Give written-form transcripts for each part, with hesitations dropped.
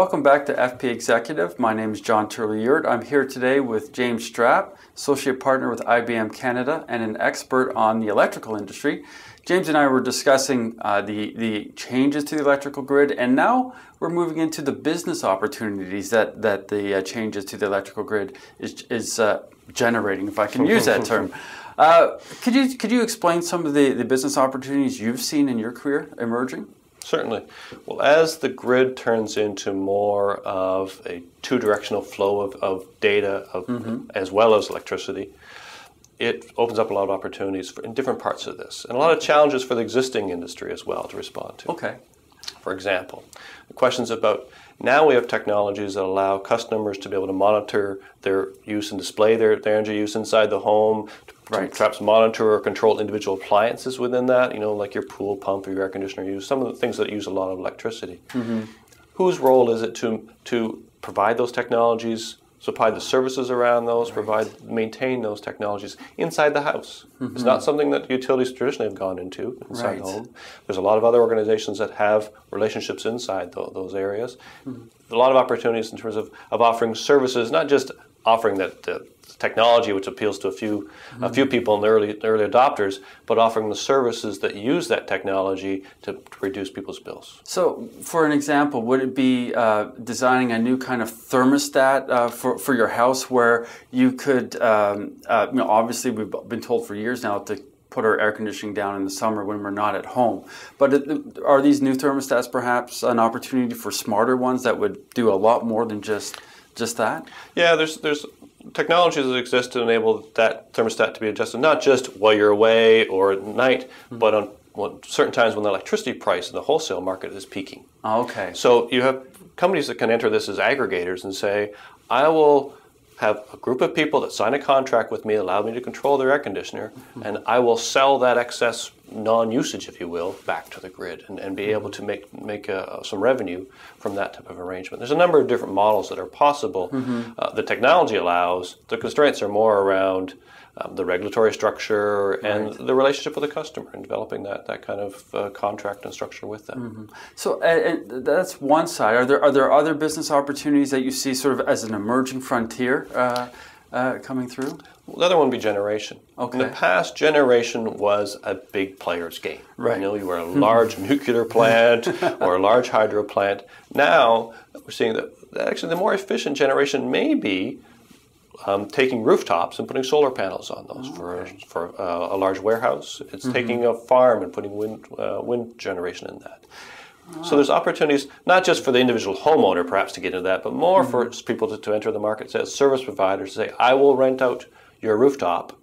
Welcome back to FP Executive. My name is John Turley-Yurt. I'm here today with James Strapp, Associate Partner with IBM Canada and an expert on the electrical industry. James and I were discussing the changes to the electrical grid, and now we're moving into the business opportunities that the changes to the electrical grid is generating, if I can use that term. Could you explain some of the business opportunities you've seen in your career emerging? Certainly. Well, as the grid turns into more of a two-directional flow of data as well as electricity, it opens up a lot of opportunities in different parts of this, and a lot of challenges for the existing industry as well to respond to. Okay. For example, the questions about now we have technologies that allow customers to be able to monitor their use and display their energy use inside the home, to perhaps monitor or control individual appliances within that, like your pool pump or your air conditioner use, some of the things that use a lot of electricity. Whose role is it to provide those technologies, supply the services around those, maintain those technologies inside the house? It's not something that utilities traditionally have gone into inside the home. There's a lot of other organizations that have relationships inside those areas. A lot of opportunities in terms of offering services, not just offering that technology which appeals to a few people and the early adopters, but offering the services that use that technology to reduce people's bills. So, for an example, would it be designing a new kind of thermostat for your house where you could, obviously we've been told for years now to put our air conditioning down in the summer when we're not at home. But are these new thermostats perhaps an opportunity for smarter ones that would do a lot more than just that? Yeah, there's technologies that exist to enable that thermostat to be adjusted not just while you're away or at night, but on certain times when the electricity price in the wholesale market is peaking. Okay. So you have companies that can enter this as aggregators and say, I will have a group of people that sign a contract with me, allow me to control their air conditioner, and I will sell that excess non-usage, if you will, back to the grid and be able to make some revenue from that type of arrangement. There's a number of different models that are possible. The technology allows. The constraints are more around the regulatory structure and the relationship with the customer and developing that kind of contract and structure with them. So and that's one side. Are there other business opportunities that you see sort of as an emerging frontier coming through? Well, the other one would be generation. Okay. In the past, generation was a big player's game. Right. You were a large nuclear plant or a large hydro plant. Now we're seeing that actually the more efficient generation may be taking rooftops and putting solar panels on those for a large warehouse. It's taking a farm and putting wind generation in that. So there's opportunities not just for the individual homeowner perhaps to get into that, but more for people to enter the market as service providers to say, I will rent out your rooftop,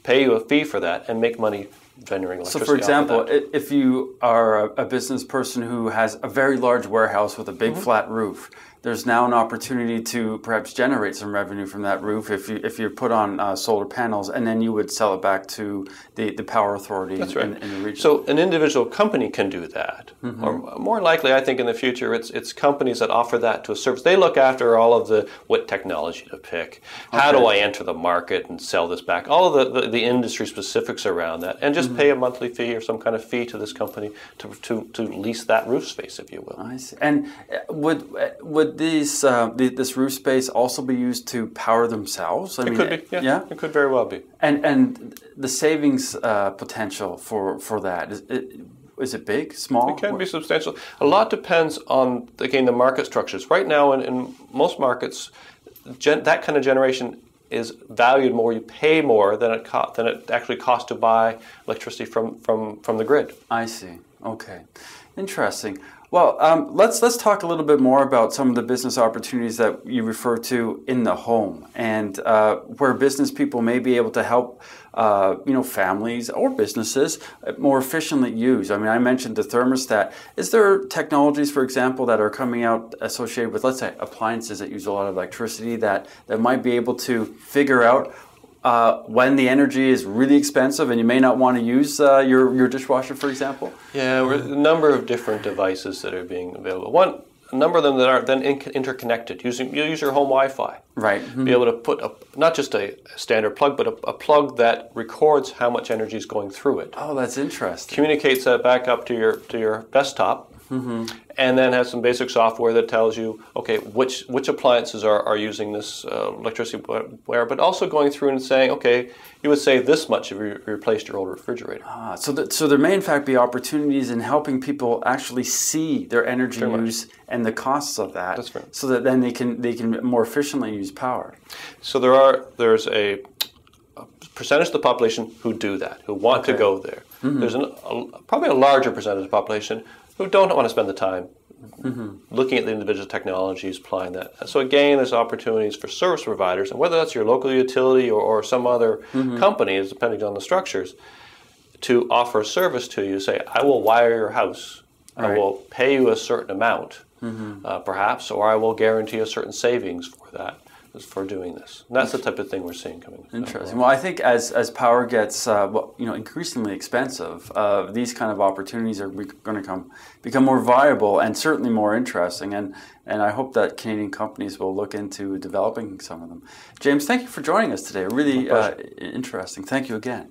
pay you a fee for that, and make money generating electricity. So for example, if you are a business person who has a very large warehouse with a big flat roof, there's now an opportunity to perhaps generate some revenue from that roof if you put on solar panels, and then you would sell it back to the power authority in the region. So an individual company can do that. Or more likely, I think in the future, it's companies that offer that to a service. They look after all of what technology to pick. How do I enter the market and sell this back? All of the industry specifics around that, and just pay a monthly fee or some kind of fee to this company to lease that roof space, if you will. I see. And would this roof space also be used to power themselves? It could be, yeah. It could very well be. And the savings potential for that, is it big, small? It can be substantial. A lot depends on, again, the market structures. Right now, in most markets, that kind of generation is valued more. You pay more than it actually costs to buy electricity from the grid. I see. Okay. Interesting. Well, let's talk a little bit more about some of the business opportunities that you refer to in the home, and where business people may be able to help, families or businesses more efficiently use. I mean, I mentioned the thermostat. Is there technologies, for example, that are coming out associated with, let's say, appliances that use a lot of electricity that might be able to figure out when the energy is really expensive and you may not want to use your dishwasher, for example? Yeah, a number of different devices that are being available. A number of them that are then interconnected. You'll use your home Wi-Fi. Right. Be able to put not just a standard plug, but a plug that records how much energy is going through it. Oh, that's interesting. Communicates that back up to your desktop, and then has some basic software that tells you, okay, which appliances are using this electricity where, but also going through and saying, okay, you would save this much if you replaced your old refrigerator. So there may in fact be opportunities in helping people actually see their energy use and the costs of that. That's right. So that then they can more efficiently use power. So there's a percentage of the population who do that, who want to go there. There's probably a larger percentage of the population who don't want to spend the time looking at the individual technologies, applying that. So again, there's opportunities for service providers, and whether that's your local utility or some other company, depending on the structures, to offer a service to you. Say, I will wire your house. I will pay you a certain amount, perhaps, or I will guarantee a certain savings for that. For doing this. And that's the type of thing we're seeing coming. Interesting. Well, I think as power gets increasingly expensive, these kind of opportunities are going to become more viable and certainly more interesting. And I hope that Canadian companies will look into developing some of them. James, thank you for joining us today. Really interesting. Thank you again.